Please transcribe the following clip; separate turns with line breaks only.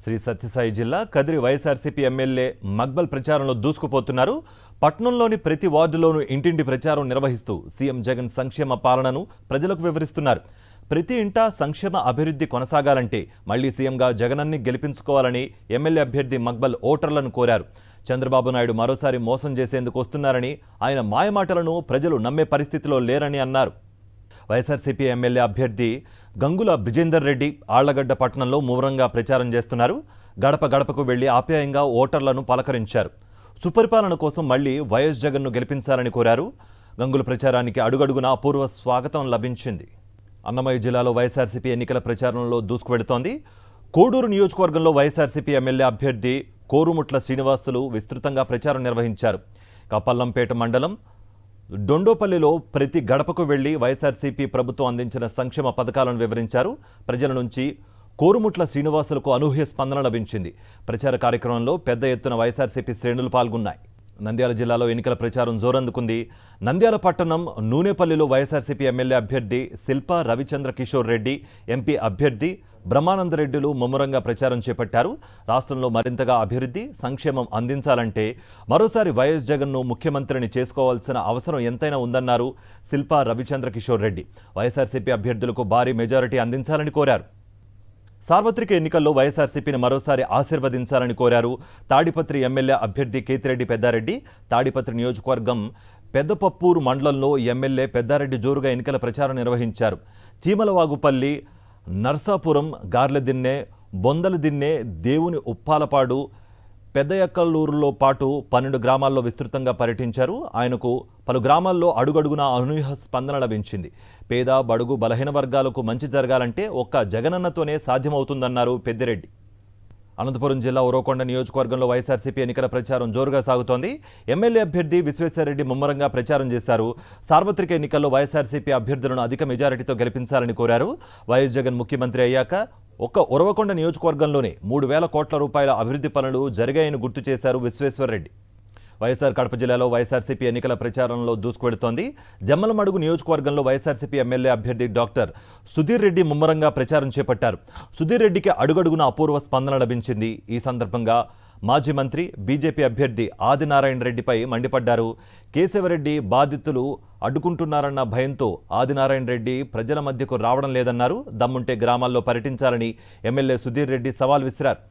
శ్రీ సత్యసాయి జిల్లా కదిరి వైఎస్ఆర్సీపీ ఎమ్మెల్యే మక్బల్ ప్రచారంలో దూసుకుపోతున్నారు. పట్టణంలోని ప్రతి వార్డులోనూ ఇంటింటి ప్రచారం నిర్వహిస్తూ సీఎం జగన్ సంక్షేమ పాలనను ప్రజలకు వివరిస్తున్నారు. ప్రతి ఇంటా సంక్షేమ అభివృద్ధి కొనసాగాలంటే మళ్లీ సీఎంగా జగనన్ని గెలిపించుకోవాలని ఎమ్మెల్యే అభ్యర్థి మక్బల్ ఓటర్లను కోరారు. చంద్రబాబు నాయుడు మరోసారి మోసం చేసేందుకు వస్తున్నారని, ఆయన మాయమాటలను ప్రజలు నమ్మే పరిస్థితిలో లేరని అన్నారు. వైఎస్ఆర్సీపీ ఎమ్మెల్యే అభ్యర్థి గంగుల బ్రిజేందర్ రెడ్డి ఆళ్లగడ్డ పట్టణంలో ముమ్మరంగా ప్రచారం చేస్తున్నారు. గడప గడపకు వెళ్లి ఆప్యాయంగా ఓటర్లను పలకరించారు. సుపరిపాలన కోసం మళ్లీ వైఎస్ జగన్ను గెలిపించాలని కోరారు. గంగుల ప్రచారానికి అడుగడుగునా అపూర్వ స్వాగతం లభించింది. అన్నమయ్య జిల్లాలో వైఎస్ఆర్సీపీ ఎన్నికల ప్రచారంలో దూసుకువెడుతోంది. కోడూరు నియోజకవర్గంలో వైఎస్ఆర్సీపీ ఎమ్మెల్యే అభ్యర్థి కోరుముట్ల శ్రీనివాసులు విస్తృతంగా ప్రచారం నిర్వహించారు. పల్లంపేట మండలం డొండోపల్లిలో ప్రతి గడపకు వెళ్లి వైఎస్ఆర్సీపీ ప్రభుత్వం అందించిన సంక్షేమ పథకాలను వివరించారు. ప్రజల నుంచి కోరుముట్ల శ్రీనివాసులకు అనూహ్య స్పందన లభించింది. ప్రచార కార్యక్రమంలో పెద్ద ఎత్తున వైఎస్ఆర్సీపీ శ్రేణులు పాల్గొన్నాయి. నంద్యాల జిల్లాలో ఎన్నికల ప్రచారం జోరందుకుంది. నంద్యాల పట్టణం నూనెపల్లిలో వైఎస్ఆర్సీపీ ఎమ్మెల్యే అభ్యర్థి శిల్పా రవిచంద్ర కిషోర్ రెడ్డి, ఎంపీ అభ్యర్థి బ్రహ్మానందరెడ్డిలు ముమ్మరంగా ప్రచారం చేపట్టారు. రాష్ట్రంలో మరింతగా అభివృద్ధి, సంక్షేమం అందించాలంటే మరోసారి వైఎస్ జగన్ను ముఖ్యమంత్రిని చేసుకోవాల్సిన అవసరం ఎంతైనా ఉందన్నారు శిల్పా రవిచంద్ర కిషోర్ రెడ్డి. వైఎస్ఆర్సీపీ అభ్యర్థులకు భారీ మెజారిటీ అందించాలని కోరారు. సార్వత్రిక ఎన్నికల్లో వైఎస్ఆర్సీపీని మరోసారి ఆశీర్వదించాలని కోరారు. తాడిపత్రి ఎమ్మెల్యే అభ్యర్థి కేతిరెడ్డి పెద్దారెడ్డి. తాడిపత్రి నియోజకవర్గం పెద్దపప్పూరు మండలంలో ఎమ్మెల్యే పెద్దారెడ్డి జోరుగా ఎన్నికల ప్రచారం నిర్వహించారు. చీమలవాగుపల్లి, నర్సాపురం, గార్లదిన్నె, బొందలదిన్నె, దేవుని ఉప్పాలపాడు, పెద్దయక్కల్లూరులో పాటు 12 గ్రామాల్లో విస్తృతంగా పర్యటించారు. ఆయనకు పలు గ్రామాల్లో అడుగడుగునా అనూహ్య స్పందన లభించింది. పేద, బడుగు, బలహీన వర్గాలకు మంచి జరగాలంటే ఒక్క జగనన్నతోనే సాధ్యమవుతుందన్నారు పెద్దిరెడ్డి. అనంతపురం జిల్లా ఉరవకొండ నియోజకవర్గంలో వైఎస్ఆర్సీపీ ఎన్నికల ప్రచారం జోరుగా సాగుతోంది. ఎమ్మెల్యే అభ్యర్థి విశ్వేశ్వరరెడ్డి ముమ్మరంగా ప్రచారం చేశారు. సార్వత్రిక ఎన్నికల్లో వైఎస్ఆర్సీపీ అభ్యర్థులను అధిక మెజారిటీతో గెలిపించాలని కోరారు. వైఎస్ జగన్ ముఖ్యమంత్రి అయ్యాక ఒక్క ఉరవకొండ నియోజకవర్గంలోనే 3,000 కోట్ల రూపాయల అభివృద్ధి పనులు జరిగాయని గుర్తు చేశారు విశ్వేశ్వరరెడ్డి. వైఎస్ఆర్ కడప జిల్లాలో వైఎస్ఆర్సీపీ ఎన్నికల ప్రచారంలో దూసుకువెడుతోంది. జమ్మలమడుగు నియోజకవర్గంలో వైఎస్ఆర్సీపీ ఎమ్మెల్యే అభ్యర్థి డాక్టర్ సుధీర్ రెడ్డి ముమ్మరంగా ప్రచారం చేపట్టారు. సుధీర్ రెడ్డికి అడుగడుగున అపూర్వ స్పందన లభించింది. ఈ సందర్భంగా మాజీ మంత్రి, బీజేపీ అభ్యర్థి ఆదినారాయణ రెడ్డిపై మండిపడ్డారు. కేశవరెడ్డి బాధితులు అడ్డుకుంటున్నారన్న భయంతో ఆదినారాయణ రెడ్డి ప్రజల మధ్యకు రావడం లేదన్నారు. దమ్ముంటే గ్రామాల్లో పర్యటించాలని ఎమ్మెల్యే సుధీర్ రెడ్డి సవాల్ విసిరారు.